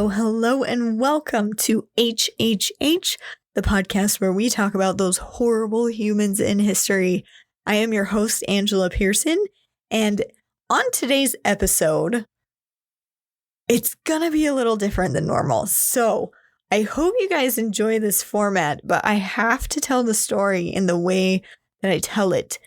Hello, and welcome to HHH, the podcast where we talk about those horrible humans in history. I am your host, Angela Pearson, and on today's episode, it's gonna be a little different than normal. So I hope you guys enjoy this format, but I have to tell the story in the way that I tell it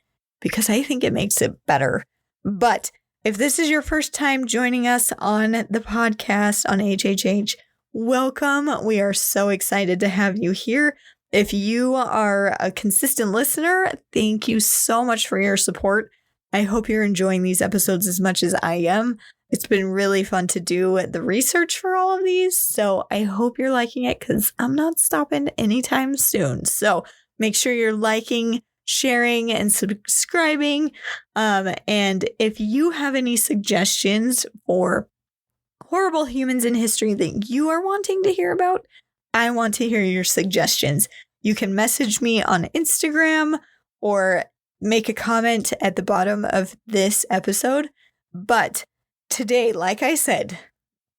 because I think it makes it better. But if this is your first time joining us on the podcast on HHH, welcome. We are so excited to have you here. If you are a consistent listener, thank you so much for your support. I hope you're enjoying these episodes as much as I am. It's been really fun to do the research for all of these, so I hope you're liking it because I'm not stopping anytime soon. So make sure you're liking, sharing, and subscribing. And if you have any suggestions for horrible humans in history that you are wanting to hear about, I want to hear your suggestions. You can message me on Instagram or make a comment at the bottom of this episode. But today, like I said,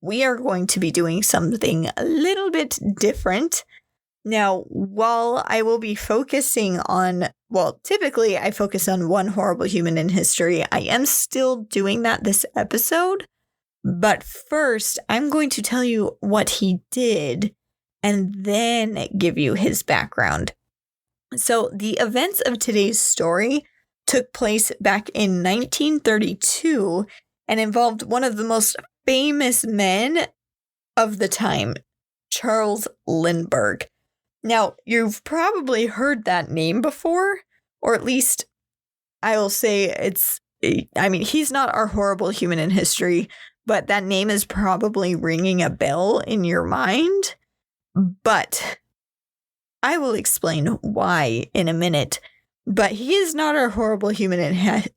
we are going to be doing something a little bit different. Now, while I will be focusing on, typically I focus on one horrible human in history, I am still doing that this episode. But first, I'm going to tell you what he did and then give you his background. So the events of today's story took place back in 1932 and involved one of the most famous men of the time, Charles Lindbergh. Now, you've probably heard that name before, or at least I will say he's not our horrible human in history, but that name is probably ringing a bell in your mind. But I will explain why in a minute. But he is not our horrible human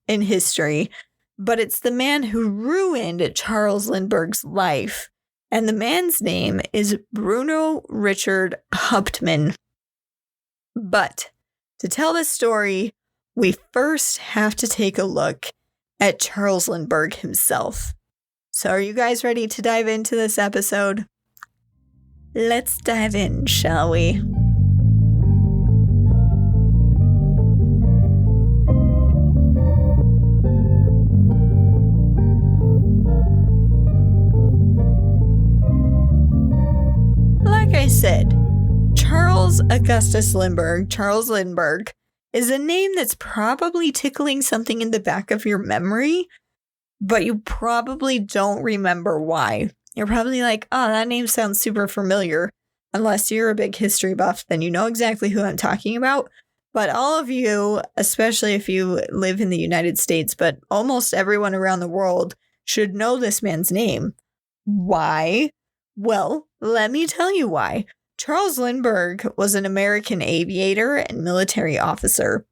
in history, but it's the man who ruined Charles Lindbergh's life. And the man's name is Bruno Richard Hauptmann. But to tell this story, we first have to take a look at Charles Lindbergh himself. So are you guys ready to dive into this episode? Let's dive in, shall we? Like I said, Charles Augustus Lindbergh, Charles Lindbergh, is a name that's probably tickling something in the back of your memory, but you probably don't remember why. You're probably like, oh, that name sounds super familiar. Unless you're a big history buff, then you know exactly who I'm talking about. But all of you, especially if you live in the United States, but almost everyone around the world should know this man's name. Why? Well, let me tell you why. Charles Lindbergh was an American aviator and military officer.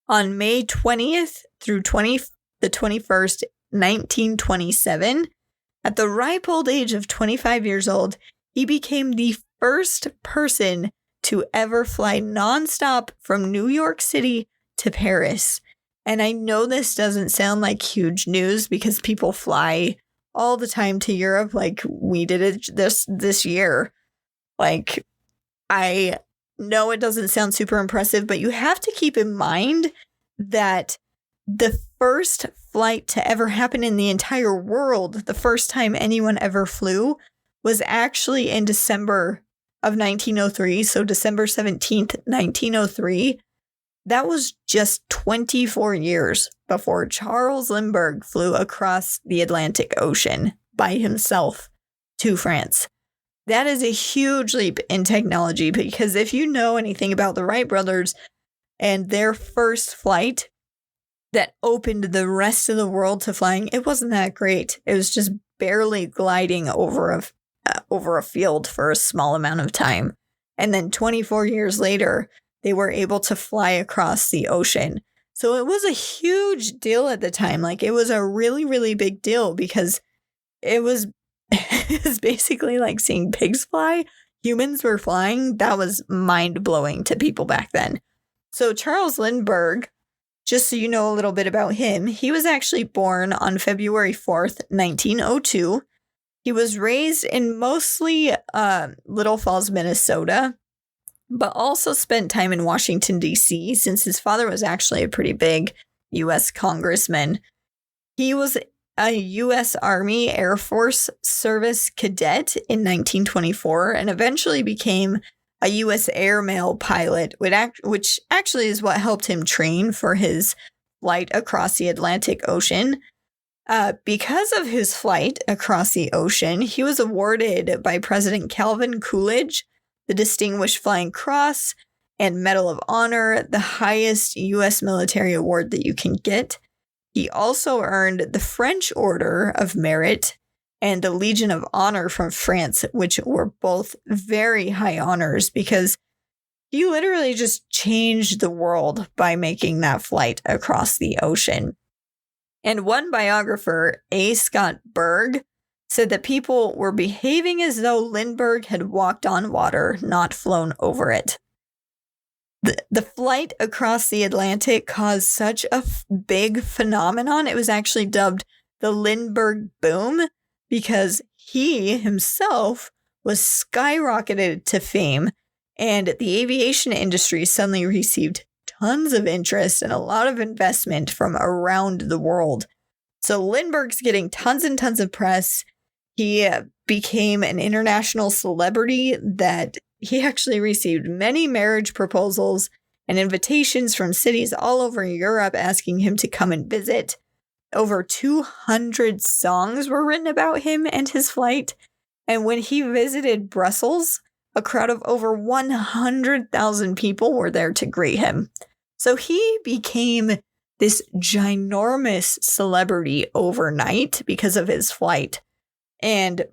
On May 20th through the 21st, 1927, at the ripe old age of 25 years old, he became the first person to ever fly nonstop from New York City to Paris. And I know this doesn't sound like huge news because people fly all the time to Europe, like we did it this year. Like, I know it doesn't sound super impressive, but you have to keep in mind that the first flight to ever happen in the entire world, the first time anyone ever flew, was actually in December of 1903. So December 17th, 1903. That was just 24 years before Charles Lindbergh flew across the Atlantic Ocean by himself to France. That is a huge leap in technology because if you know anything about the Wright brothers and their first flight that opened the rest of the world to flying, it wasn't that great. It was just barely gliding over a field for a small amount of time. And then 24 years later, they were able to fly across the ocean. So it was a huge deal at the time. Like, it was a really, really big deal because it was, it was basically like seeing pigs fly. Humans were flying. That was mind-blowing to people back then. So Charles Lindbergh, just so you know a little bit about him, he was actually born on February 4th, 1902. He was raised in mostly Little Falls, Minnesota, but also spent time in Washington, D.C., since his father was actually a pretty big U.S. congressman. He was a U.S. Army Air Force Service cadet in 1924 and eventually became a U.S. airmail pilot, which actually is what helped him train for his flight across the Atlantic Ocean. Because of his flight across the ocean, he was awarded by President Calvin Coolidge the Distinguished Flying Cross and Medal of Honor, the highest U.S. military award that you can get. He also earned the French Order of Merit and the Legion of Honor from France, which were both very high honors because he literally just changed the world by making that flight across the ocean. And one biographer, A. Scott Berg, said that people were behaving as though Lindbergh had walked on water, not flown over it. The flight across the Atlantic caused such a big phenomenon. It was actually dubbed the Lindbergh boom because he himself was skyrocketed to fame, and the aviation industry suddenly received tons of interest and a lot of investment from around the world. So Lindbergh's getting tons and tons of press. He became an international celebrity that he actually received many marriage proposals and invitations from cities all over Europe asking him to come and visit. Over 200 songs were written about him and his flight. And when he visited Brussels, a crowd of over 100,000 people were there to greet him. So he became this ginormous celebrity overnight because of his flight. And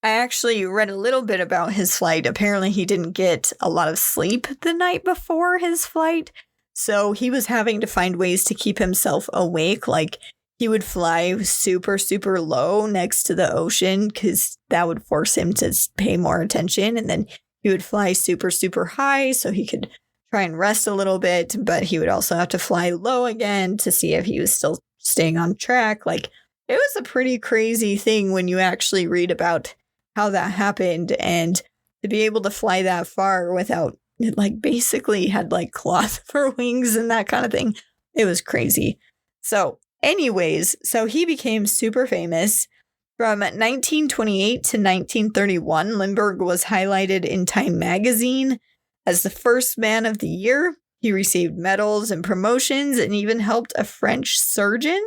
I actually read a little bit about his flight. Apparently, he didn't get a lot of sleep the night before his flight. So he was having to find ways to keep himself awake. Like, he would fly super, super low next to the ocean because that would force him to pay more attention. And then he would fly super, super high so he could try and rest a little bit. But he would also have to fly low again to see if he was still staying on track. Like, it was a pretty crazy thing when you actually read about how that happened, and to be able to fly that far without, like, basically had like cloth for wings and that kind of thing. It was crazy. So anyways, so he became super famous. From 1928 to 1931, Lindbergh was highlighted in Time magazine as the first man of the year. He received medals and promotions and even helped a French surgeon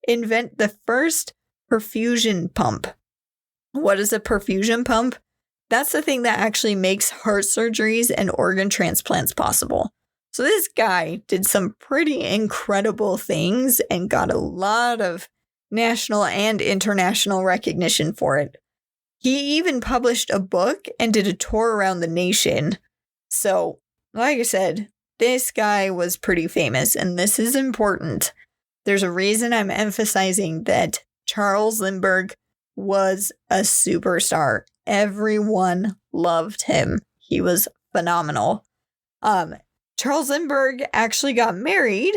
invent the first perfusion pump. What is a perfusion pump? That's the thing that actually makes heart surgeries and organ transplants possible. So this guy did some pretty incredible things and got a lot of national and international recognition for it. He even published a book and did a tour around the nation. So, like I said, this guy was pretty famous, and this is important. There's a reason I'm emphasizing that Charles Lindbergh was a superstar. Everyone loved him. He was phenomenal. Charles Lindbergh actually got married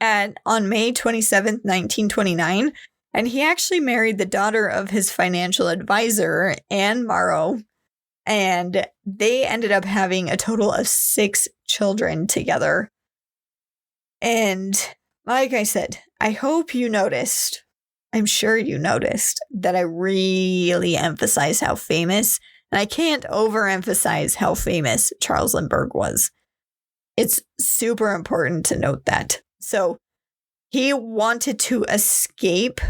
on May 27th, 1929, and he actually married the daughter of his financial advisor, Anne Morrow, and they ended up having a total of 6 children together. And like I said, I hope you noticed, I'm sure you noticed, that I really emphasize how famous, and I can't overemphasize how famous Charles Lindbergh was. It's super important to note that. So he wanted to escape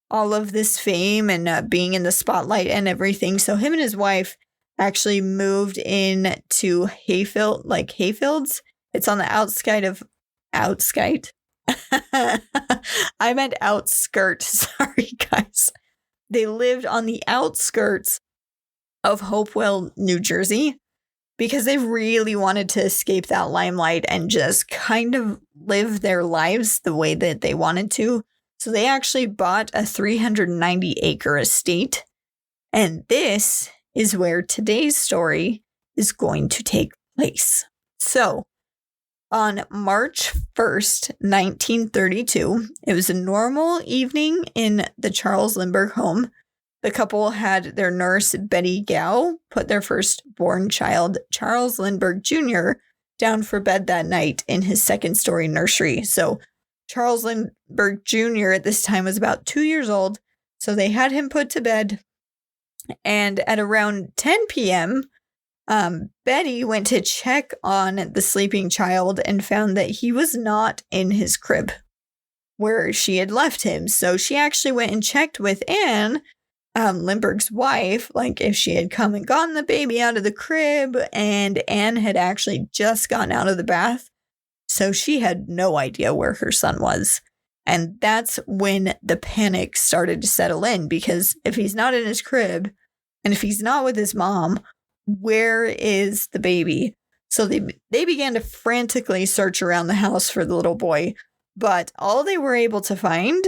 all of this fame and being in the spotlight and everything. So him and his wife actually moved in to hayfields. It's on the outskirt. I meant outskirt. Sorry, guys. They lived on the outskirts of Hopewell, New Jersey. because they really wanted to escape that limelight and just kind of live their lives the way that they wanted to. So they actually bought a 390-acre estate. And this is where today's story is going to take place. So on March 1st, 1932, it was a normal evening in the Charles Lindbergh home. The couple had their nurse, Betty Gow, put their firstborn child, Charles Lindbergh Jr., down for bed that night in his second-story nursery. So Charles Lindbergh Jr. at this time was about 2 years old, so they had him put to bed. And at around 10 p.m., Betty went to check on the sleeping child and found that he was not in his crib where she had left him. So she actually went and checked with Anne, Lindbergh's wife, like if she had come and gotten the baby out of the crib, and Anne had actually just gotten out of the bath. So she had no idea where her son was. And that's when the panic started to settle in, because if he's not in his crib and if he's not with his mom, where is the baby? So they began to frantically search around the house for the little boy, but all they were able to find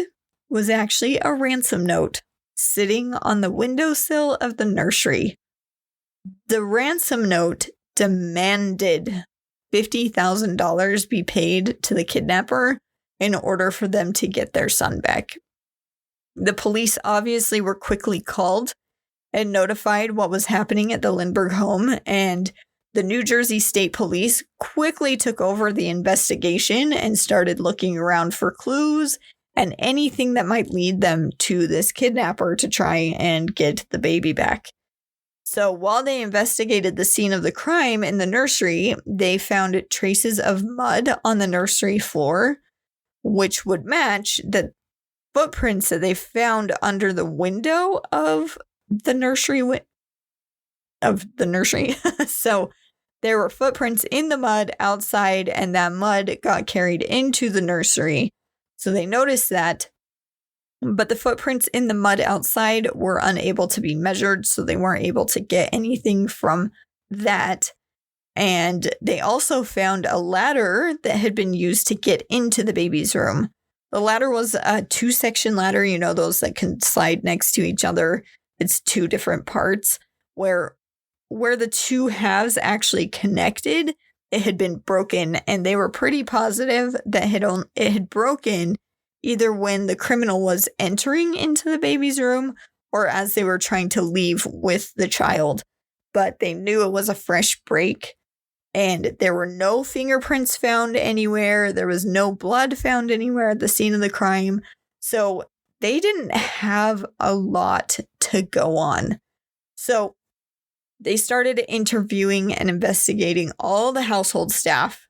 was actually a ransom note sitting on the windowsill of the nursery. The ransom note demanded $50,000 be paid to the kidnapper in order for them to get their son back. The police obviously were quickly called and notified what was happening at the Lindbergh home, and the New Jersey State Police quickly took over the investigation and started looking around for clues and anything that might lead them to this kidnapper to try and get the baby back. So while they investigated the scene of the crime in the nursery, they found traces of mud on the nursery floor, which would match the footprints that they found under the window of the nursery. So there were footprints in the mud outside, and that mud got carried into the nursery. So they noticed that, but the footprints in the mud outside were unable to be measured, so they weren't able to get anything from that. And they also found a ladder that had been used to get into the baby's room. The ladder was a 2-section ladder, you know, those that can slide next to each other. It's 2 different parts where the 2 halves actually connected. It had been broken, and they were pretty positive that it had broken either when the criminal was entering into the baby's room or as they were trying to leave with the child. But they knew it was a fresh break, and there were no fingerprints found anywhere. There was no blood found anywhere at the scene of the crime. So they didn't have a lot to go on. So they started interviewing and investigating all the household staff,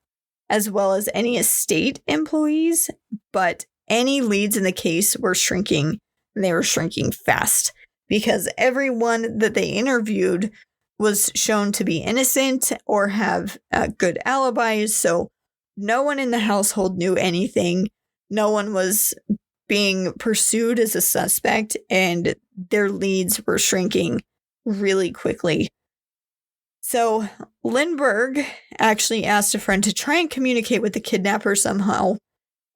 as well as any estate employees, but any leads in the case were shrinking, and they were shrinking fast, because everyone that they interviewed was shown to be innocent or have good alibis, so no one in the household knew anything. No one was being pursued as a suspect, and their leads were shrinking really quickly. So Lindbergh actually asked a friend to try and communicate with the kidnapper somehow.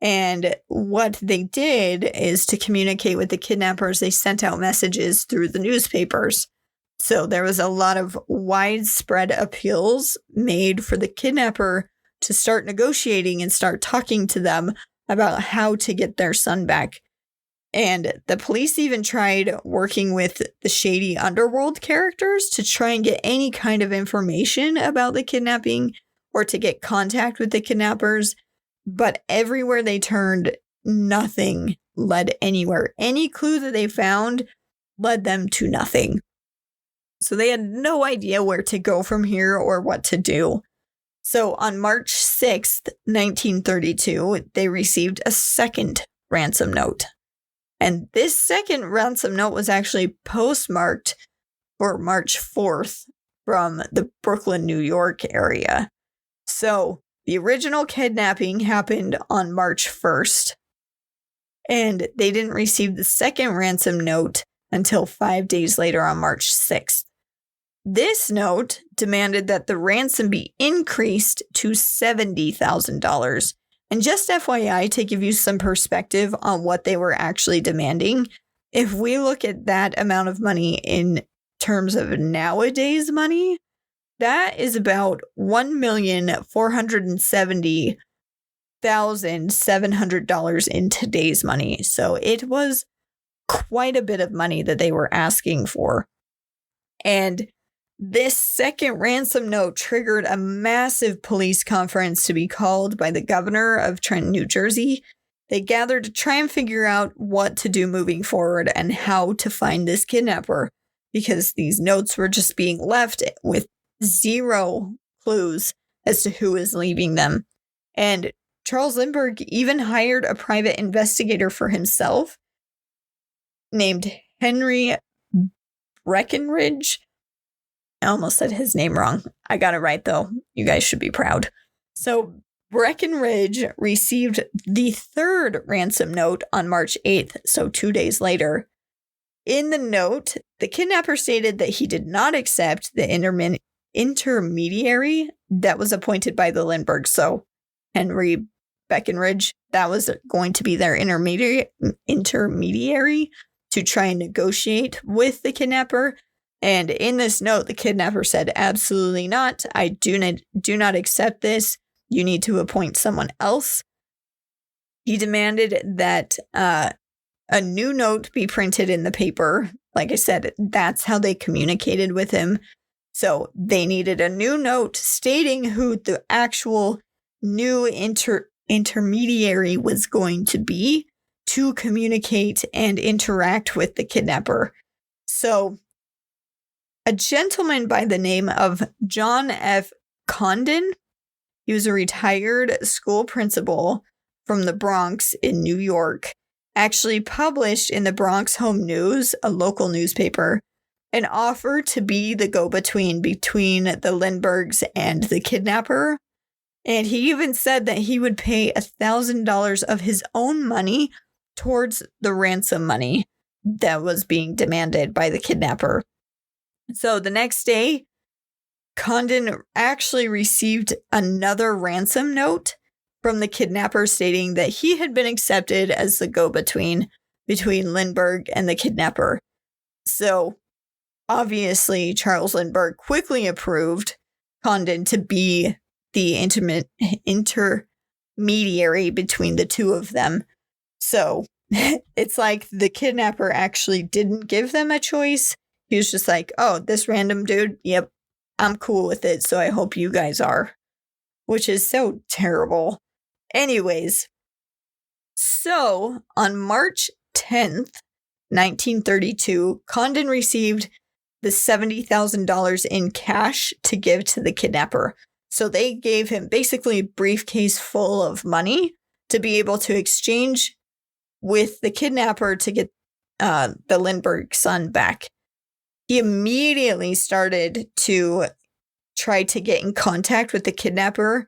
And what they did is to communicate with the kidnappers, they sent out messages through the newspapers. So there was a lot of widespread appeals made for the kidnapper to start negotiating and start talking to them about how to get their son back. And the police even tried working with the shady underworld characters to try and get any kind of information about the kidnapping or to get contact with the kidnappers. But everywhere they turned, nothing led anywhere. Any clue that they found led them to nothing. So they had no idea where to go from here or what to do. So on March 6th, 1932, they received a second ransom note. And this second ransom note was actually postmarked for March 4th from the Brooklyn, New York area. So the original kidnapping happened on March 1st, and they didn't receive the second ransom note until 5 days later on March 6th. This note demanded that the ransom be increased to $70,000. And just FYI, to give you some perspective on what they were actually demanding, if we look at that amount of money in terms of nowadays money, that is about $1,470,700 in today's money. So it was quite a bit of money that they were asking for. And this second ransom note triggered a massive police conference to be called by the governor of Trenton, New Jersey. They gathered to try and figure out what to do moving forward and how to find this kidnapper, because these notes were just being left with zero clues as to who is leaving them. And Charles Lindbergh even hired a private investigator for himself named Henry Breckenridge. I almost said his name wrong. I got it right, though. You guys should be proud. So Breckenridge received the third ransom note on March 8th, so 2 days later. In the note, the kidnapper stated that he did not accept the intermediary that was appointed by the Lindberghs. So Henry Breckenridge, that was going to be their intermediary to try and negotiate with the kidnapper. And in this note, the kidnapper said, absolutely not. I do not accept this. You need to appoint someone else. He demanded that a new note be printed in the paper. Like I said, that's how they communicated with him. So they needed a new note stating who the actual new intermediary was going to be to communicate and interact with the kidnapper. So a gentleman by the name of John F. Condon, he was a retired school principal from the Bronx in New York, actually published in the Bronx Home News, a local newspaper, an offer to be the go-between between the Lindberghs and the kidnapper. And he even said that he would pay $1,000 of his own money towards the ransom money that was being demanded by the kidnapper. So the next day, Condon actually received another ransom note from the kidnapper stating that he had been accepted as the go-between between Lindbergh and the kidnapper. So obviously, Charles Lindbergh quickly approved Condon to be the intermediary between the two of them. So it's like the kidnapper actually didn't give them a choice. He was just like, oh, this random dude, yep, I'm cool with it, so I hope you guys are. Which is so terrible. Anyways, so on March 10th, 1932, Condon received the $70,000 in cash to give to the kidnapper. So they gave him basically a briefcase full of money to be able to exchange with the kidnapper to get the Lindbergh son back. He immediately started to try to get in contact with the kidnapper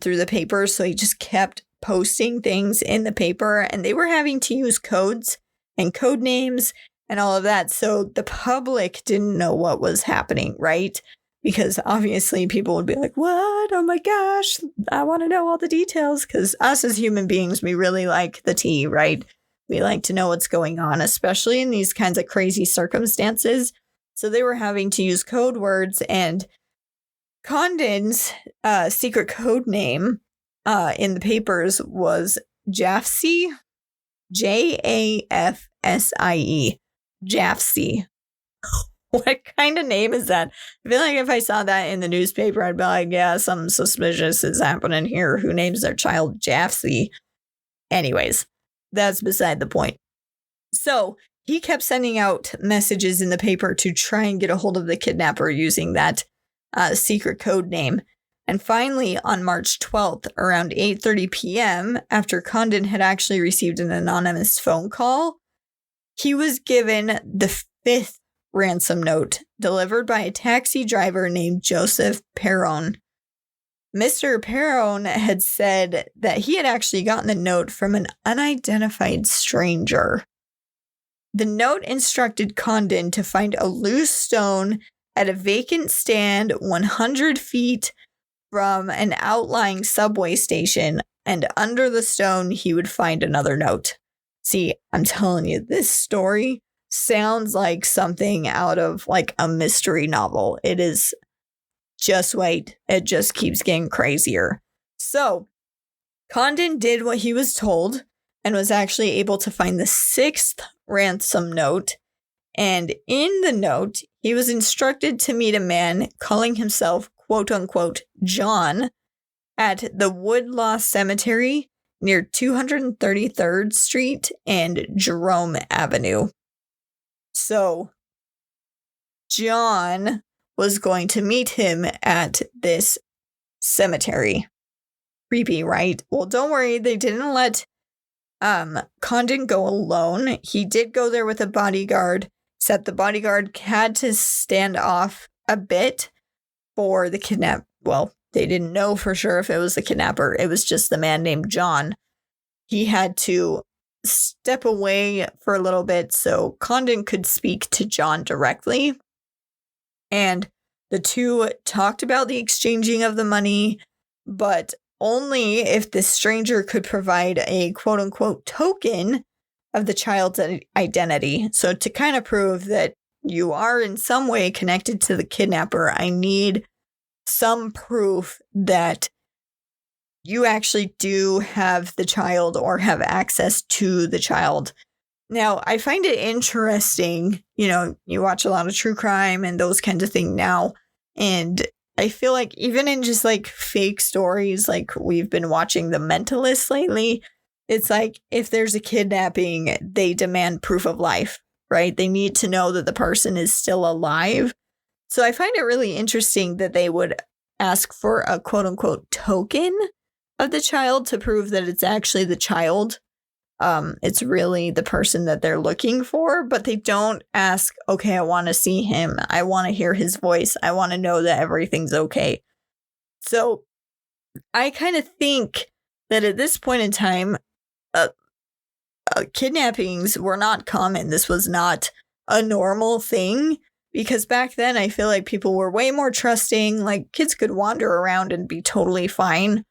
through the paper. So he just kept posting things in the paper, and they were having to use codes and code names and all of that. So the public didn't know what was happening, right? Because obviously people would be like, what? Oh my gosh, I want to know all the details. Because us as human beings, we really like the tea, right? We like to know what's going on, especially in these kinds of crazy circumstances. So they were having to use code words, and Condon's secret code name in the papers was Jafsie, Jafsie, Jafsie. What kind of name is that? I feel like if I saw that in the newspaper, I'd be like, yeah, something suspicious is happening here. Who names their child Jafsie? Anyways, that's beside the point. So he kept sending out messages in the paper to try and get a hold of the kidnapper using that secret code name. And finally, on March 12th, around 8:30 p.m., after Condon had actually received an anonymous phone call, he was given the fifth ransom note delivered by a taxi driver named Joseph Perron. Mr. Perron had said that he had actually gotten the note from an unidentified stranger. The note instructed Condon to find a loose stone at a vacant stand 100 feet from an outlying subway station, and under the stone, he would find another note. See, I'm telling you, this story sounds like something out of like a mystery novel. It is, just wait, it just keeps getting crazier. So, Condon did what he was told and was actually able to find the 6th ransom note. And in the note, he was instructed to meet a man calling himself, quote unquote, John, at the Woodlaw Cemetery near 233rd Street and Jerome Avenue. So, John was going to meet him at this cemetery. Creepy, right? Well, don't worry, they didn't let Condon go alone. He did go there with a bodyguard, except the bodyguard had to stand off a bit for the kidnap. Well, they didn't know for sure if it was the kidnapper. It was just the man named John. He had to step away for a little bit so Condon could speak to John directly. And the two talked about the exchanging of the money, but only if the stranger could provide a quote-unquote token of the child's identity. So to kind of prove that you are in some way connected to the kidnapper, I need some proof that you actually do have the child or have access to the child. Now, I find it interesting, you watch a lot of true crime and those kinds of things now, and I feel like even in just like fake stories, like we've been watching The Mentalist lately, it's like if there's a kidnapping, they demand proof of life, right? They need to know that the person is still alive. So I find it really interesting that they would ask for a quote unquote token of the child to prove that it's actually the child. It's really the person that they're looking for, but they don't ask, okay, I want to see him. I want to hear his voice. I want to know that everything's okay. So I kind of think that at this point in time, kidnappings were not common. This was not a normal thing, because back then I feel like people were way more trusting. Like kids could wander around and be totally fine.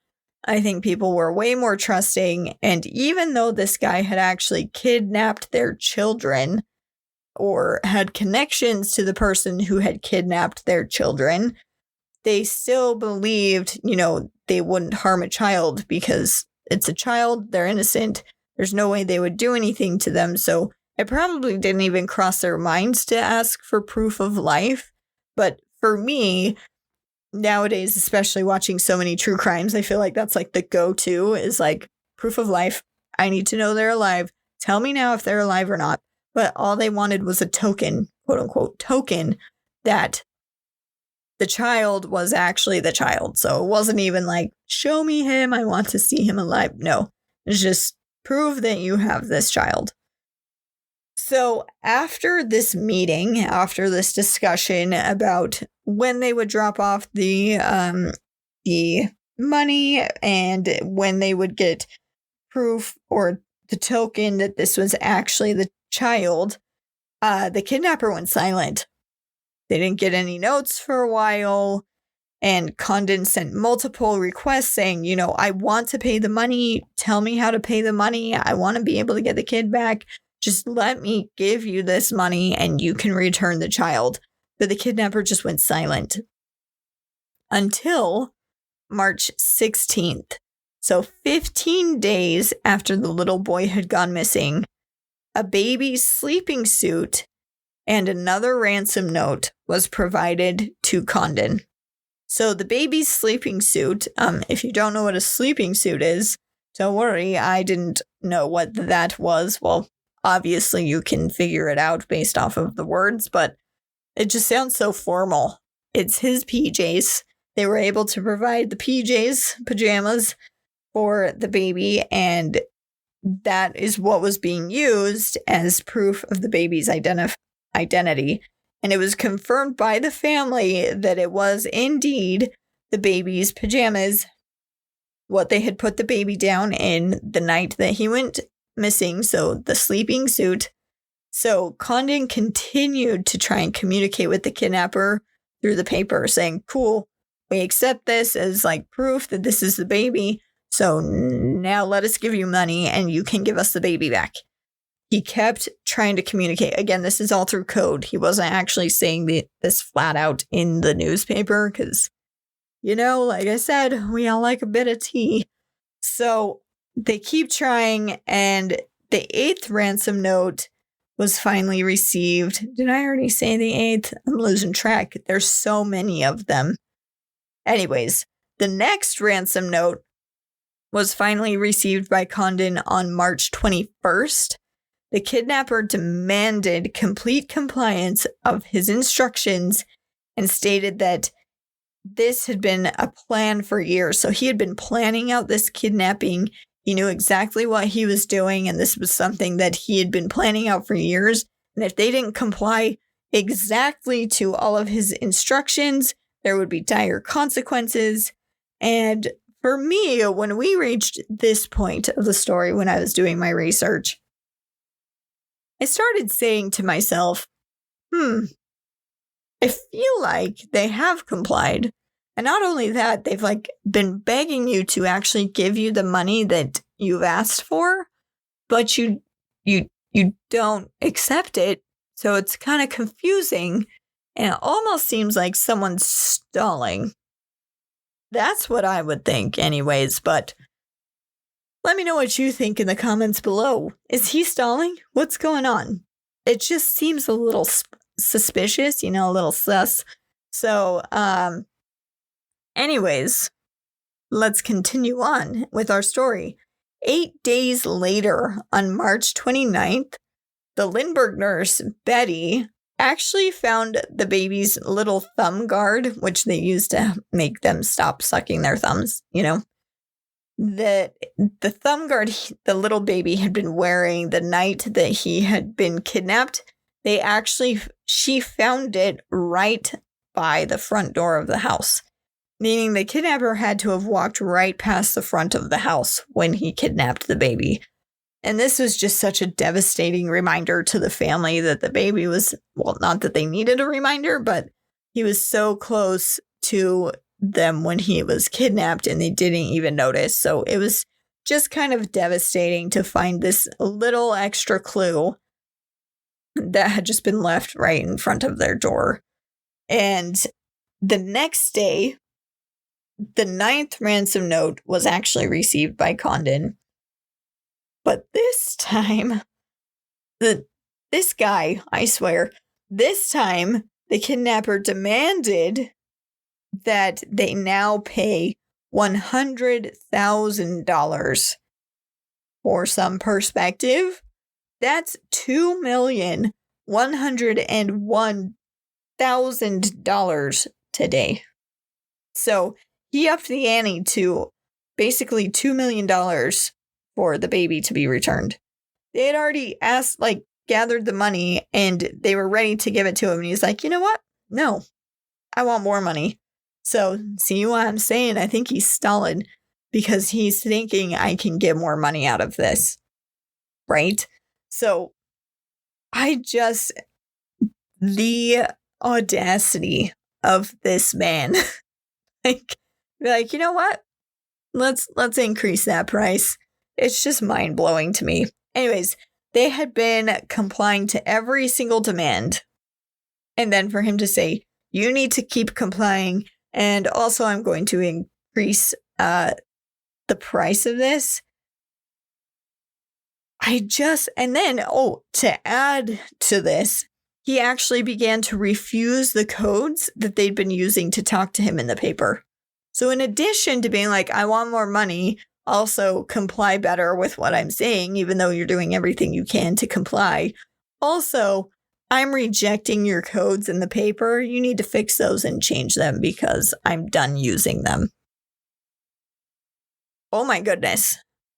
I think people were way more trusting, and even though this guy had actually kidnapped their children or had connections to the person who had kidnapped their children, they still believed, they wouldn't harm a child because it's a child, they're innocent, there's no way they would do anything to them. So it probably didn't even cross their minds to ask for proof of life. But for me, nowadays, especially watching so many true crimes, I feel like that's like the go-to is like proof of life. I need to know they're alive. Tell me now if they're alive or not. But all they wanted was a token, quote unquote, token that the child was actually the child. So it wasn't even like, show me him, I want to see him alive. No, it's just prove that you have this child. So after this meeting, after this discussion about when they would drop off the money and when they would get proof or the token that this was actually the child, the kidnapper went silent. They didn't get any notes for a while, and Condon sent multiple requests saying, I want to pay the money. Tell me how to pay the money. I want to be able to get the kid back. Just let me give you this money and you can return the child. But the kidnapper just went silent until March 16th. So 15 days after the little boy had gone missing, a baby's sleeping suit and another ransom note was provided to Condon. So the baby's sleeping suit, if you don't know what a sleeping suit is, don't worry, I didn't know what that was. Well, obviously you can figure it out based off of the words, but it just sounds so formal. It's his PJs. They were able to provide the PJs, pajamas, for the baby, and that is what was being used as proof of the baby's identity. And it was confirmed by the family that it was indeed the baby's pajamas, what they had put the baby down in the night that he went missing, so the sleeping suit. So Condon continued to try and communicate with the kidnapper through the paper saying, cool, we accept this as like proof that this is the baby. So now let us give you money and you can give us the baby back. He kept trying to communicate. Again, this is all through code. He wasn't actually saying this flat out in the newspaper because, like I said, we all like a bit of tea. So they keep trying, and the 8th ransom note was finally received. Did I already say the 8th? I'm losing track. There's so many of them. Anyways, the next ransom note was finally received by Condon on March 21st. The kidnapper demanded complete compliance of his instructions and stated that this had been a plan for years. So he had been planning out this kidnapping. He knew exactly what he was doing, and this was something that he had been planning out for years. And if they didn't comply exactly to all of his instructions, there would be dire consequences. And for me, when we reached this point of the story, when I was doing my research, I started saying to myself, I feel like they have complied. And not only that, they've been begging you to actually give you the money that you've asked for, but you don't accept it. So it's kind of confusing, and it almost seems like someone's stalling. That's what I would think anyways, but let me know what you think in the comments below. Is he stalling? What's going on? It just seems a little suspicious, a little sus. So, anyways, let's continue on with our story. 8 days later, on March 29th, the Lindbergh nurse, Betty, actually found the baby's little thumb guard, which they used to make them stop sucking their thumbs, The thumb guard the little baby had been wearing the night that he had been kidnapped. She found it right by the front door of the house, meaning the kidnapper had to have walked right past the front of the house when he kidnapped the baby. And this was just such a devastating reminder to the family that the baby was, well, not that they needed a reminder, but he was so close to them when he was kidnapped and they didn't even notice. So it was just kind of devastating to find this little extra clue that had just been left right in front of their door. And the next day, the 9th ransom note was actually received by Condon. But this time, this guy, I swear, this time the kidnapper demanded that they now pay $100,000. For some perspective, that's $2,101,000 today. So he upped the ante to basically $2 million for the baby to be returned. They had already gathered the money and they were ready to give it to him. And he's like, you know what? No, I want more money. So see what I'm saying? I think he's stalling because he's thinking I can get more money out of this. Right? So the audacity of this man. You know what? Let's increase that price. It's just mind-blowing to me. Anyways, they had been complying to every single demand. And then for him to say, you need to keep complying, and also I'm going to increase the price of this. To add to this, he actually began to refuse the codes that they'd been using to talk to him in the paper. So in addition to being like, I want more money, also comply better with what I'm saying, even though you're doing everything you can to comply. Also, I'm rejecting your codes in the paper. You need to fix those and change them because I'm done using them. Oh my goodness.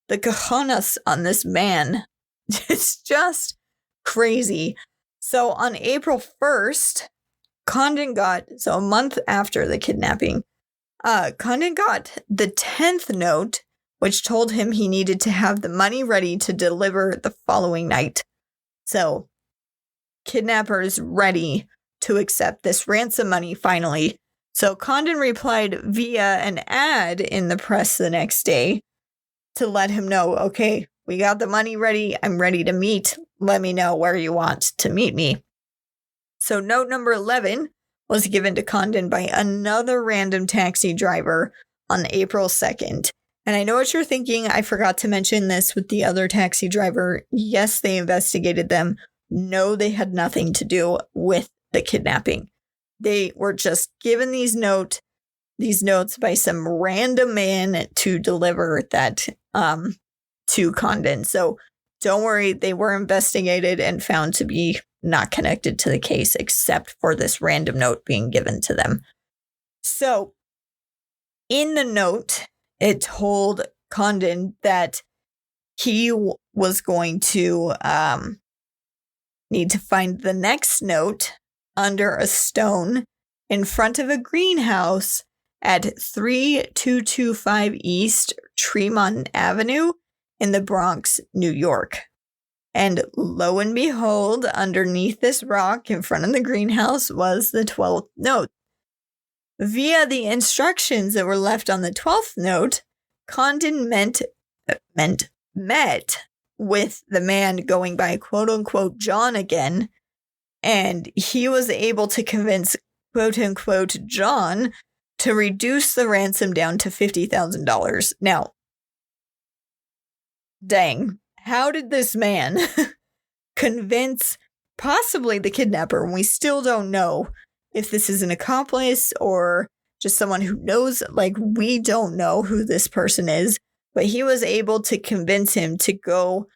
The cojones on this man. It's just crazy. So on April 1st, a month after the kidnapping, Condon got the 10th note, which told him he needed to have the money ready to deliver the following night. So, kidnapper is ready to accept this ransom money finally. So Condon replied via an ad in the press the next day to let him know, okay, we got the money ready. I'm ready to meet. Let me know where you want to meet me. So note number 11 was given to Condon by another random taxi driver on April 2nd. And I know what you're thinking. I forgot to mention this with the other taxi driver. Yes, they investigated them. No, they had nothing to do with the kidnapping. They were just given these notes by some random man to deliver that to Condon. So don't worry, they were investigated and found to be not connected to the case, except for this random note being given to them. So in the note, it told Condon that he was going to need to find the next note under a stone in front of a greenhouse at 3225 East Tremont Avenue in the Bronx, New York. And lo and behold, underneath this rock in front of the greenhouse was the 12th note. Via the instructions that were left on the 12th note, Condon met with the man going by quote-unquote John again, and he was able to convince quote-unquote John to reduce the ransom down to $50,000. Now, dang, how did this man convince possibly the kidnapper? We still don't know if this is an accomplice or just someone who knows. Like, we don't know who this person is, but he was able to convince him to go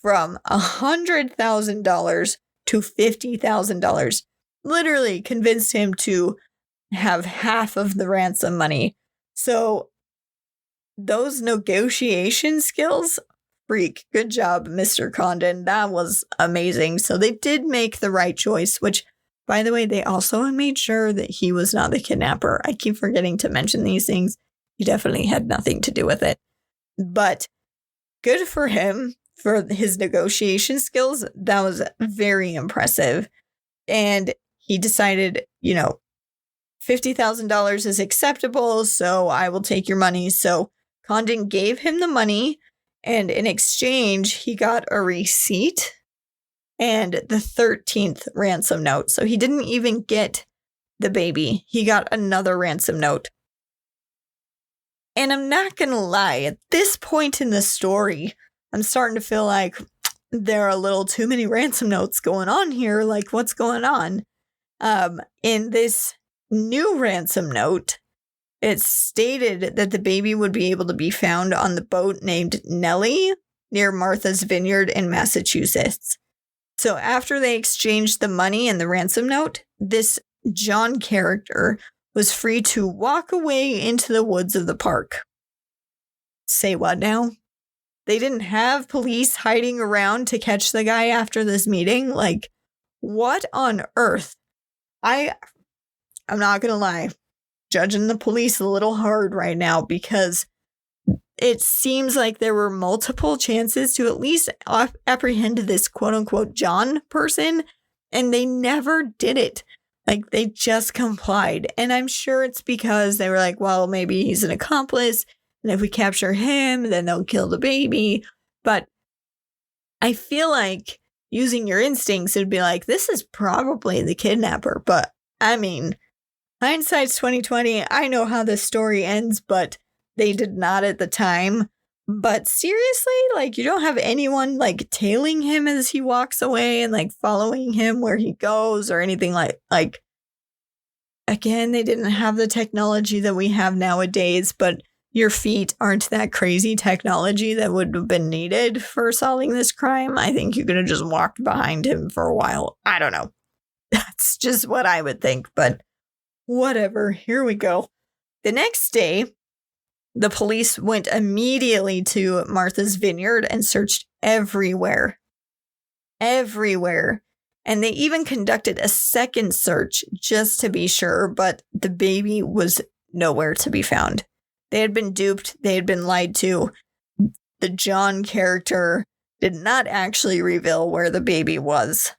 from $100,000 to $50,000. Literally convinced him to have half of the ransom money. So those negotiation skills, freak. Good job, Mr. Condon. That was amazing. So they did make the right choice, which, by the way, they also made sure that he was not the kidnapper. I keep forgetting to mention these things. He definitely had nothing to do with it. But good for him for his negotiation skills. That was very impressive. And he decided, $50,000 is acceptable, so I will take your money. So Condon gave him the money, and in exchange, he got a receipt and the 13th ransom note. So he didn't even get the baby. He got another ransom note. And I'm not going to lie, at this point in the story, I'm starting to feel like there are a little too many ransom notes going on here. Like, what's going on? In this new ransom note, it stated that the baby would be able to be found on the boat named Nellie near Martha's Vineyard in Massachusetts. So after they exchanged the money and the ransom note, this John character was free to walk away into the woods of the park. Say what now? They didn't have police hiding around to catch the guy after this meeting? Like, what on earth? I'm not going to lie. Judging the police a little hard right now because it seems like there were multiple chances to at least apprehend this quote-unquote John person, and they never did it. Like, they just complied. And I'm sure it's because they were like, well, maybe he's an accomplice, and if we capture him, then they'll kill the baby. But I feel like using your instincts, it'd be like, this is probably the kidnapper. But, I mean, hindsight's 2020. I know how this story ends, but they did not at the time. But seriously, like, you don't have anyone, like, tailing him as he walks away and, like, following him where he goes or anything like, again, they didn't have the technology that we have nowadays, but your feet aren't that crazy technology that would have been needed for solving this crime. I think you could have just walked behind him for a while. I don't know. That's just what I would think, but whatever. Here we go. The next day, the police went immediately to Martha's Vineyard and searched everywhere. Everywhere. And they even conducted a second search just to be sure, but the baby was nowhere to be found. They had been duped. They had been lied to. The John character did not actually reveal where the baby was.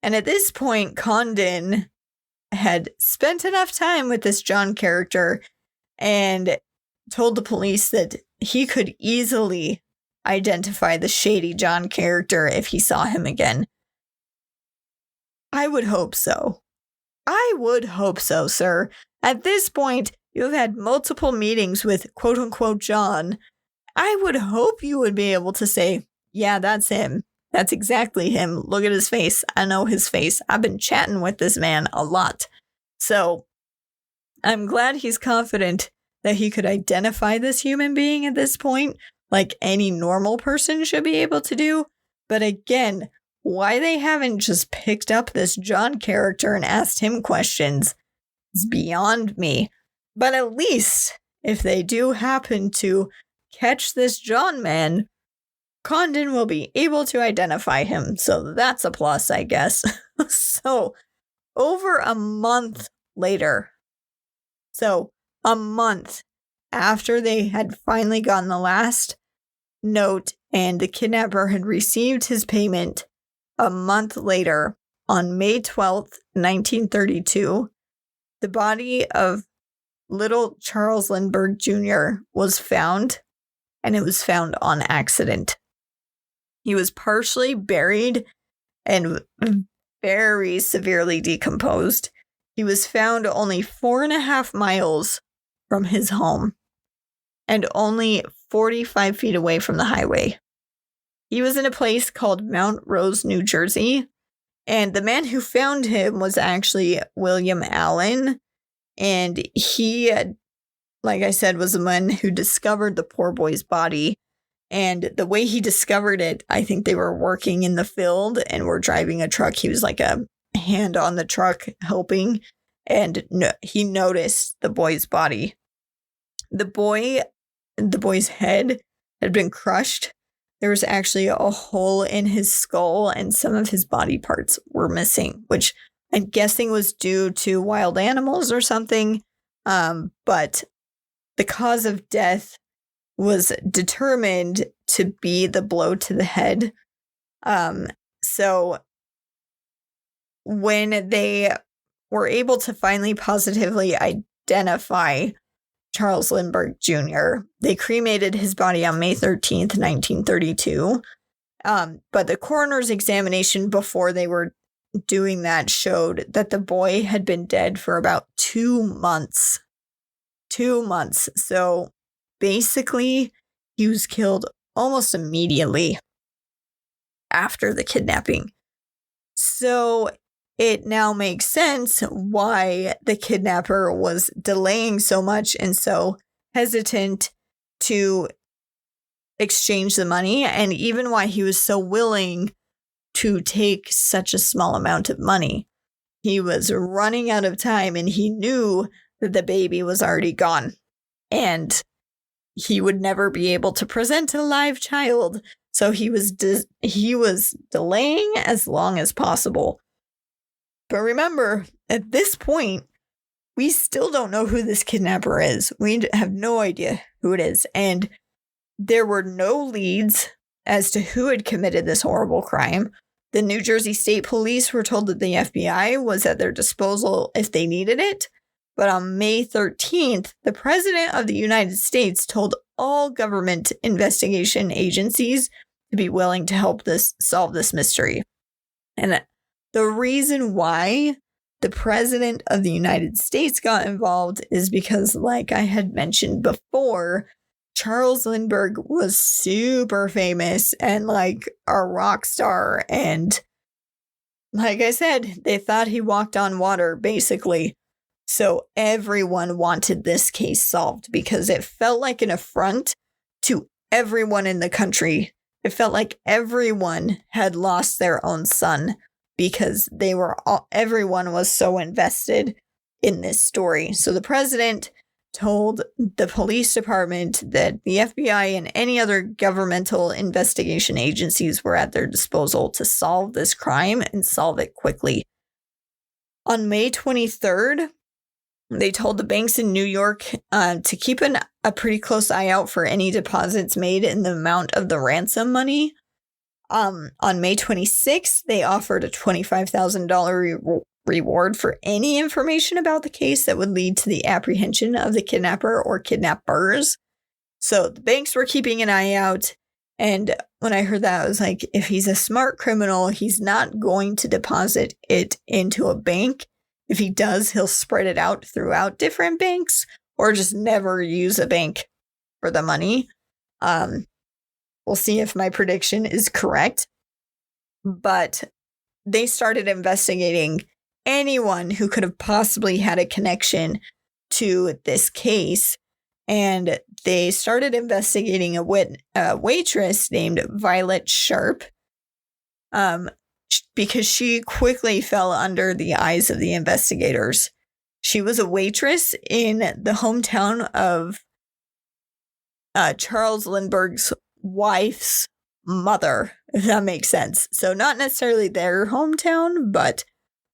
And at this point, Condon had spent enough time with this John character and told the police that he could easily identify the shady John character if he saw him again. I would hope so. I would hope so, sir. At this point, you have had multiple meetings with quote-unquote John. I would hope you would be able to say, yeah, that's him. That's exactly him. Look at his face. I know his face. I've been chatting with this man a lot. So I'm glad he's confident that he could identify this human being at this point, like any normal person should be able to do. But again, why they haven't just picked up this John character and asked him questions is beyond me. But at least if they do happen to catch this John man, Condon will be able to identify him. So that's a plus, I guess. So over a month later, so a month after they had finally gotten the last note and the kidnapper had received his payment, a month later, on May 12th, 1932, the body of little Charles Lindbergh Jr. was found, and it was found on accident. He was partially buried and very severely decomposed. He was found only 4.5 miles from his home and only 45 feet away from the highway. He was in a place called Mount Rose, New Jersey, and the man who found him was actually William Allen, and he, like I said, was the man who discovered the poor boy's body. And the way he discovered it, I think they were working in the field and were driving a truck. He was like a hand on the truck helping, and he noticed the boy's body. The boy's head had been crushed. There was actually a hole in his skull, and some of his body parts were missing, which I'm guessing was due to wild animals or something. But the cause of death was determined to be the blow to the head. So when they were able to finally positively identify Charles Lindbergh Jr., they cremated his body on May 13th, 1932. But the coroner's examination before they were doing that showed that the boy had been dead for about 2 months. 2 months. So basically, he was killed almost immediately after the kidnapping. So it now makes sense why the kidnapper was delaying so much and so hesitant to exchange the money, and even why he was so willing to take such a small amount of money. He was running out of time, and he knew that the baby was already gone, and he would never be able to present a live child. So he was delaying as long as possible. But remember, at this point, we still don't know who this kidnapper is. We have no idea who it is. And there were no leads as to who had committed this horrible crime. The New Jersey State Police were told that the FBI was at their disposal if they needed it. But on May 13th, the President of the United States told all government investigation agencies to be willing to help solve this mystery. And the reason why the President of the United States got involved is because, like I had mentioned before, Charles Lindbergh was super famous and like a rock star. And like I said, they thought he walked on water, basically. So everyone wanted this case solved because it felt like an affront to everyone in the country. It felt like everyone had lost their own son because everyone was so invested in this story. So the president told the police department that the FBI and any other governmental investigation agencies were at their disposal to solve this crime and solve it quickly. On May 23rd, they told the banks in New York to keep a pretty close eye out for any deposits made in the amount of the ransom money. On May 26th, they offered a $25,000 reward for any information about the case that would lead to the apprehension of the kidnapper or kidnappers. So the banks were keeping an eye out. And when I heard that, I was like, if he's a smart criminal, he's not going to deposit it into a bank. If he does, he'll spread it out throughout different banks or just never use a bank for the money. We'll see if my prediction is correct. But they started investigating anyone who could have possibly had a connection to this case. And they started investigating a waitress named Violet Sharp because she quickly fell under the eyes of the investigators. She was a waitress in the hometown of Charles Lindbergh's wife's mother, if that makes sense. So not necessarily their hometown, but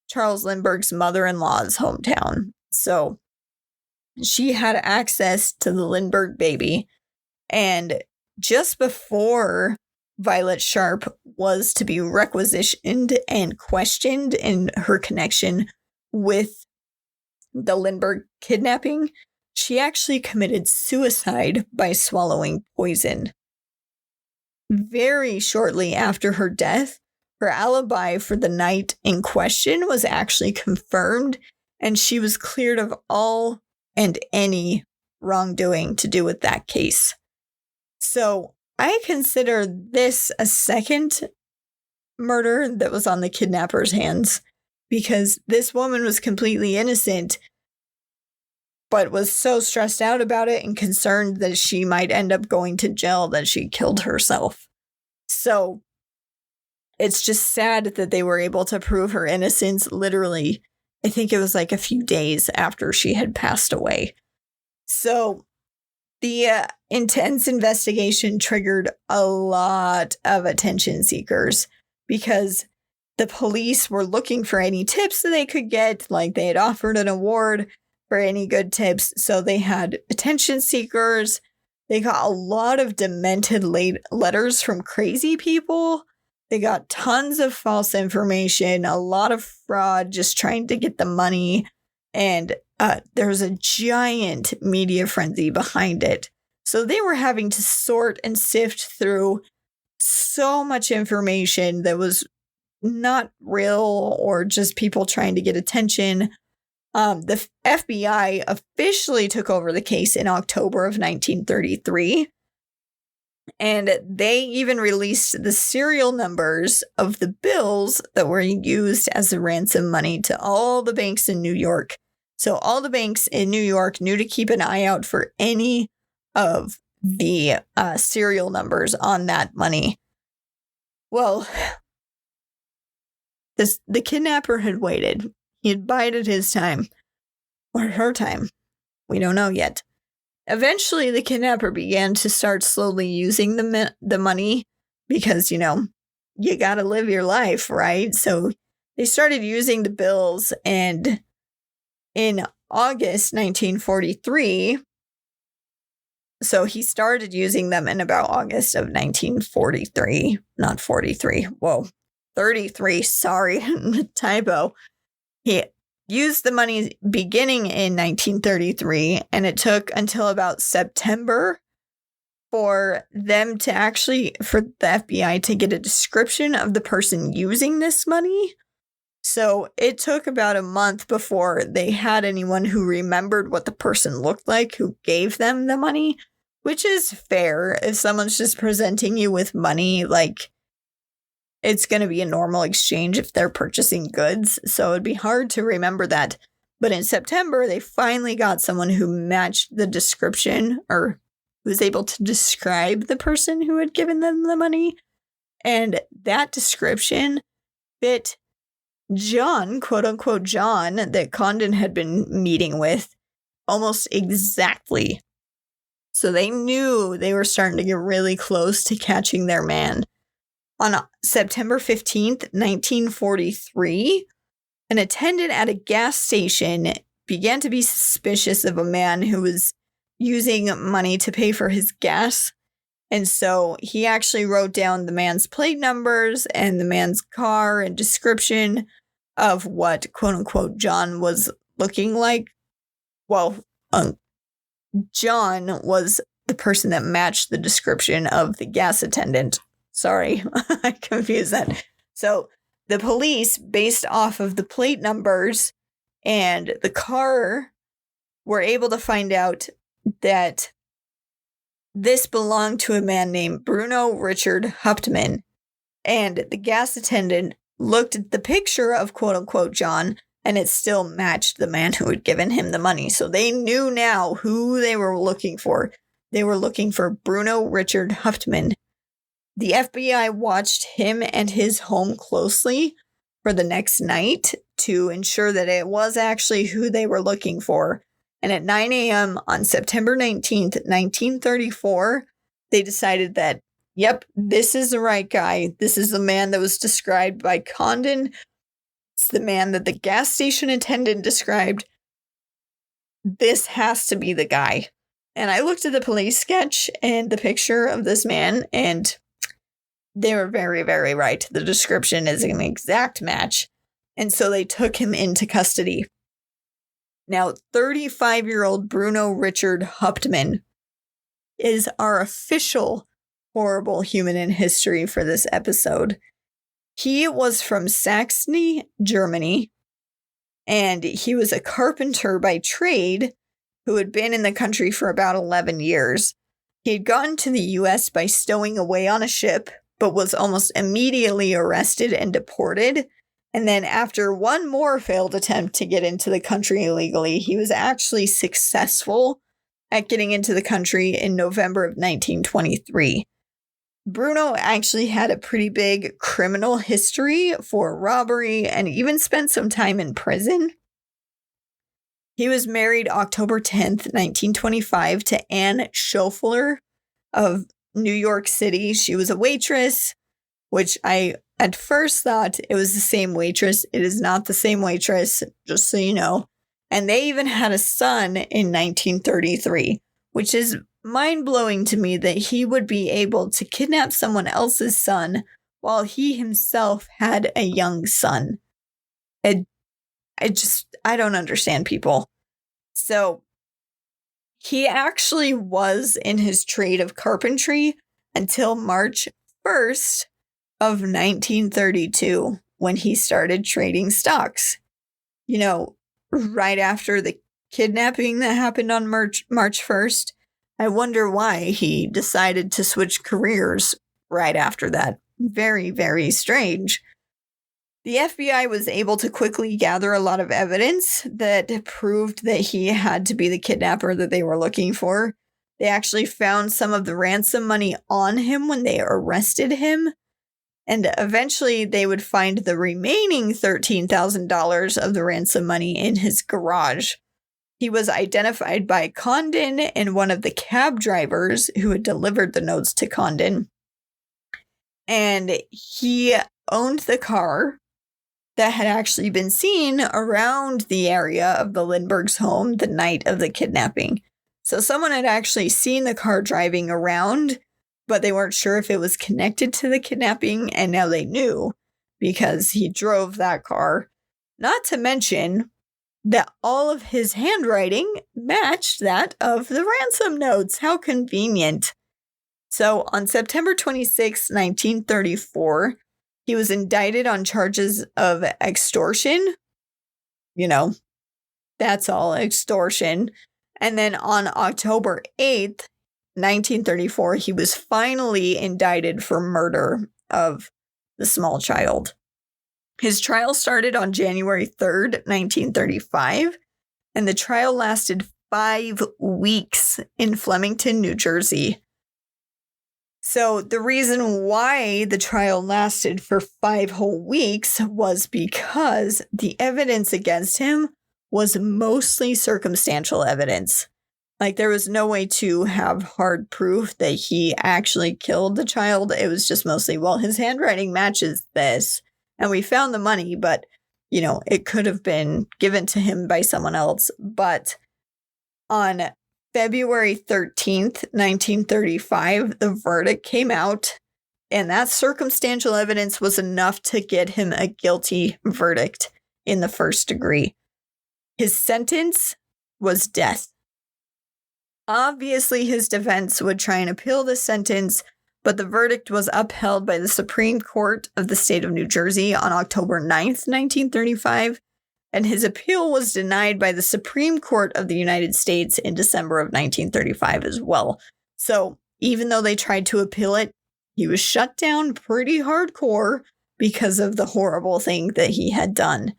Charles Lindbergh's mother-in-law's hometown. So she had access to the Lindbergh baby. And just before Violet Sharp was to be requisitioned and questioned in her connection with the Lindbergh kidnapping, she actually committed suicide by swallowing poison. Very shortly after her death, her alibi for the night in question was actually confirmed, and she was cleared of all and any wrongdoing to do with that case. So I consider this a second murder that was on the kidnapper's hands, because this woman was completely innocent, but was so stressed out about it and concerned that she might end up going to jail that she killed herself. So it's just sad that they were able to prove her innocence literally, I think it was like a few days after she had passed away. So the intense investigation triggered a lot of attention seekers because the police were looking for any tips that they could get. Like, they had offered an award for any good tips. So they had attention seekers. They got a lot of demented letters from crazy people. They got tons of false information, a lot of fraud, just trying to get the money. And there's a giant media frenzy behind it. So they were having to sort and sift through so much information that was not real or just people trying to get attention. The FBI officially took over the case in October of 1933. And they even released the serial numbers of the bills that were used as the ransom money to all the banks in New York. So all the banks in New York knew to keep an eye out for any of the serial numbers on that money. Well, the kidnapper had waited. He had bided his time. Or her time. We don't know yet. Eventually, the kidnapper began to start slowly using the money because, you gotta live your life, right? So they started using the bills, and in August 1943, so he started using them in about August of 1943, not 43. Whoa, 33, sorry, typo. He used the money beginning in 1933, and it took until about September for them to for the FBI to get a description of the person using this money. So it took about a month before they had anyone who remembered what the person looked like who gave them the money, which is fair. If someone's just presenting you with money, like, it's going to be a normal exchange if they're purchasing goods, so it'd be hard to remember that. But in September, they finally got someone who matched the description, or who was able to describe the person who had given them the money. And that description fit John, quote unquote John, that Condon had been meeting with almost exactly. So they knew they were starting to get really close to catching their man. On September 15th, 1943, an attendant at a gas station began to be suspicious of a man who was using money to pay for his gas. And so he actually wrote down the man's plate numbers and the man's car and description of what, quote unquote, John was looking like. Well, John was the person that matched the description of the gas attendant. Sorry, I confused that. So the police, based off of the plate numbers and the car, were able to find out that this belonged to a man named Bruno Richard Hauptmann. And the gas attendant looked at the picture of quote unquote John, and it still matched the man who had given him the money. So they knew now who they were looking for. They were looking for Bruno Richard Hauptmann. The FBI watched him and his home closely for the next night to ensure that it was actually who they were looking for. And at 9 a.m. on September 19th, 1934, they decided that, yep, this is the right guy. This is the man that was described by Condon. It's the man that the gas station attendant described. This has to be the guy. And I looked at the police sketch and the picture of this man, and they were very, very right. The description is an exact match. And so they took him into custody. Now, 35-year-old Bruno Richard Hauptmann is our official horrible human in history for this episode. He was from Saxony, Germany, and he was a carpenter by trade who had been in the country for about 11 years. He had gotten to the U.S. by stowing away on a ship, but was almost immediately arrested and deported. And then after one more failed attempt to get into the country illegally, he was actually successful at getting into the country in November of 1923. Bruno actually had a pretty big criminal history for robbery and even spent some time in prison. He was married October 10th, 1925 to Anne Schoeffler of New York City. She was a waitress, which I at first thought it was the same waitress. It is not the same waitress, just so you know. And they even had a son in 1933, which is mind-blowing to me that he would be able to kidnap someone else's son while he himself had a young son. I don't understand people. So he actually was in his trade of carpentry until March 1st of 1932 when he started trading stocks. You know, right after the kidnapping that happened on March 1st, I wonder why he decided to switch careers right after that. Very, very strange. The FBI was able to quickly gather a lot of evidence that proved that he had to be the kidnapper that they were looking for. They actually found some of the ransom money on him when they arrested him. And eventually they would find the remaining $13,000 of the ransom money in his garage. He was identified by Condon and one of the cab drivers who had delivered the notes to Condon. And he owned the car that had actually been seen around the area of the Lindbergh's home the night of the kidnapping. So someone had actually seen the car driving around, but they weren't sure if it was connected to the kidnapping, and now they knew because he drove that car. Not to mention that all of his handwriting matched that of the ransom notes. How convenient. So on September 26, 1934, he was indicted on charges of extortion. You know, that's all, extortion. And then on October 8th, 1934, he was finally indicted for murder of the small child. His trial started on January 3rd, 1935, and the trial lasted 5 weeks in Flemington, New Jersey. So the reason why the trial lasted for 5 whole weeks was because the evidence against him was mostly circumstantial evidence. Like, there was no way to have hard proof that he actually killed the child. It was just mostly, well, his handwriting matches this, and we found the money, but, you know, it could have been given to him by someone else. But on February 13th, 1935, the verdict came out, and that circumstantial evidence was enough to get him a guilty verdict in the first degree. His sentence was death. Obviously, his defense would try and appeal the sentence, but the verdict was upheld by the Supreme Court of the state of New Jersey on October 9th, 1935, and his appeal was denied by the Supreme Court of the United States in December of 1935 as well. So even though they tried to appeal it, he was shut down pretty hardcore because of the horrible thing that he had done.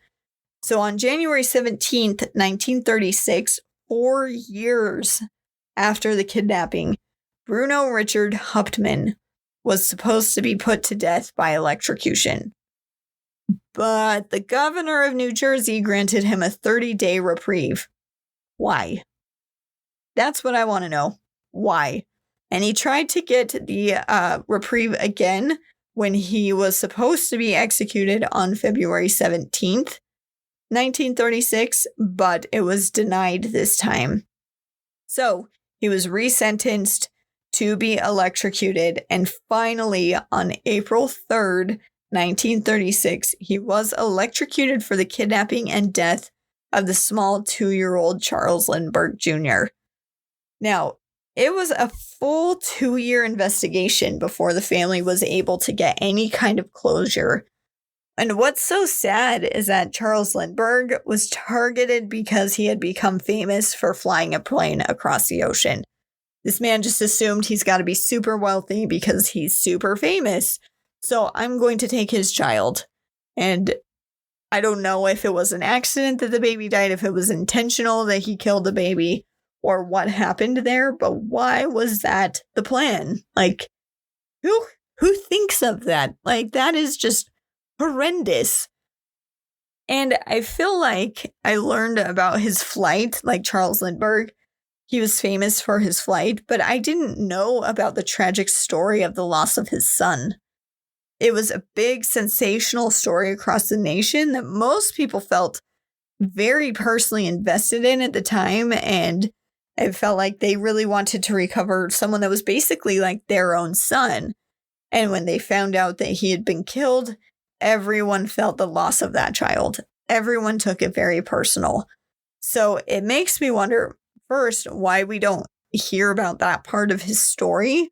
So on January 17th, 1936, 4 years after the kidnapping, Bruno Richard Hauptmann was supposed to be put to death by electrocution. But the governor of New Jersey granted him a 30-day reprieve. Why? That's what I want to know. Why? And he tried to get the reprieve again when he was supposed to be executed on February 17th, 1936, but it was denied this time. So he was resentenced to be electrocuted, and finally, on April 3rd, 1936, he was electrocuted for the kidnapping and death of the small 2-year-old Charles Lindbergh Jr. Now, it was a full 2-year investigation before the family was able to get any kind of closure. And what's so sad is that Charles Lindbergh was targeted because he had become famous for flying a plane across the ocean. This man just assumed he's got to be super wealthy because he's super famous. So I'm going to take his child. And I don't know if it was an accident that the baby died, if it was intentional that he killed the baby, or what happened there. But why was that the plan? Like, who thinks of that? Like, that is just horrendous. And I feel like I learned about his flight, like Charles Lindbergh. He was famous for his flight, but I didn't know about the tragic story of the loss of his son. It was a big sensational story across the nation that most people felt very personally invested in at the time, and it felt like they really wanted to recover someone that was basically like their own son. And when they found out that he had been killed, everyone felt the loss of that child. Everyone took it very personal. So it makes me wonder, first, why we don't hear about that part of his story.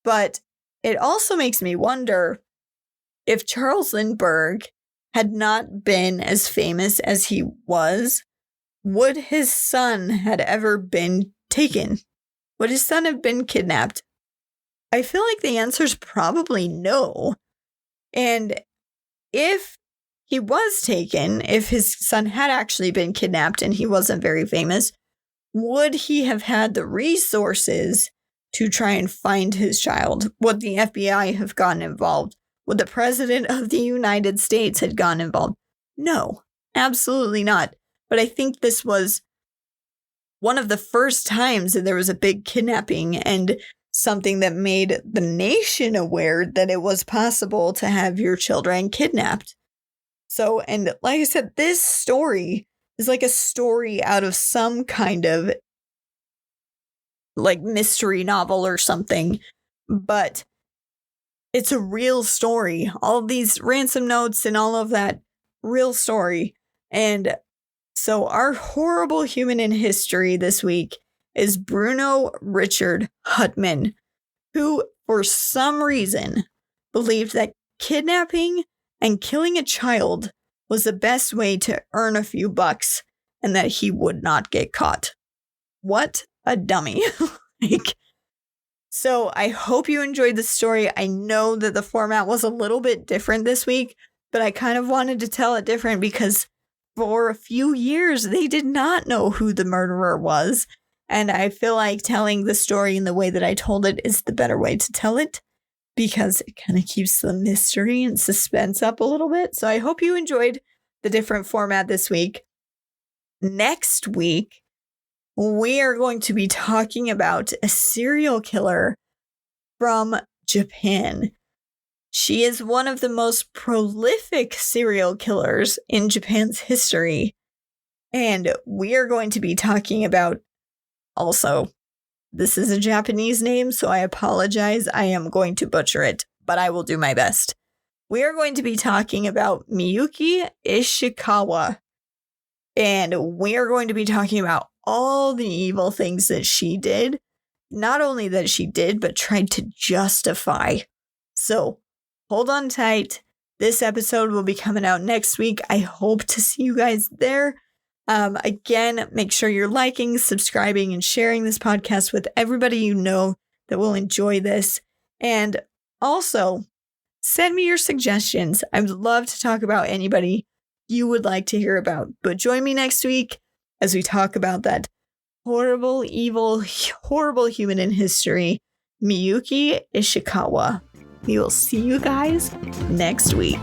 But it also makes me wonder if Charles Lindbergh had not been as famous as he was, would his son had ever been taken? Would his son have been kidnapped? I feel like the answer is probably no. And if he was taken, if his son had actually been kidnapped and he wasn't very famous, would he have had the resources to try and find his child? Would the FBI have gotten involved? Would the President of the United States have gotten involved? No, absolutely not. But I think this was one of the first times that there was a big kidnapping and something that made the nation aware that it was possible to have your children kidnapped. So, and like I said, this story is like a story out of some kind of like mystery novel or something, but it's a real story. All of these ransom notes and all of that, real story. And so our horrible human in history this week is Bruno Richard Hauptmann, who for some reason believed that kidnapping and killing a child was the best way to earn a few bucks and that he would not get caught. What a dummy. So I hope you enjoyed the story. I know that the format was a little bit different this week, but I kind of wanted to tell it different because for a few years, they did not know who the murderer was. And I feel like telling the story in the way that I told it is the better way to tell it because it kind of keeps the mystery and suspense up a little bit. So I hope you enjoyed the different format this week. Next week, we are going to be talking about a serial killer from Japan. She is one of the most prolific serial killers in Japan's history. And we are going to be talking about Also, this is a Japanese name, so I apologize. I am going to butcher it, but I will do my best. We are going to be talking about Miyuki Ishikawa. And we are going to be talking about all the evil things that she did. Not only that she did, but tried to justify. So hold on tight. This episode will be coming out next week. I hope to see you guys there. Again, make sure you're liking, subscribing, and sharing this podcast with everybody you know that will enjoy this. And also, send me your suggestions. I would love to talk about anybody you would like to hear about. But join me next week as we talk about that horrible, evil, horrible human in history, Miyuki Ishikawa. We will see you guys next week.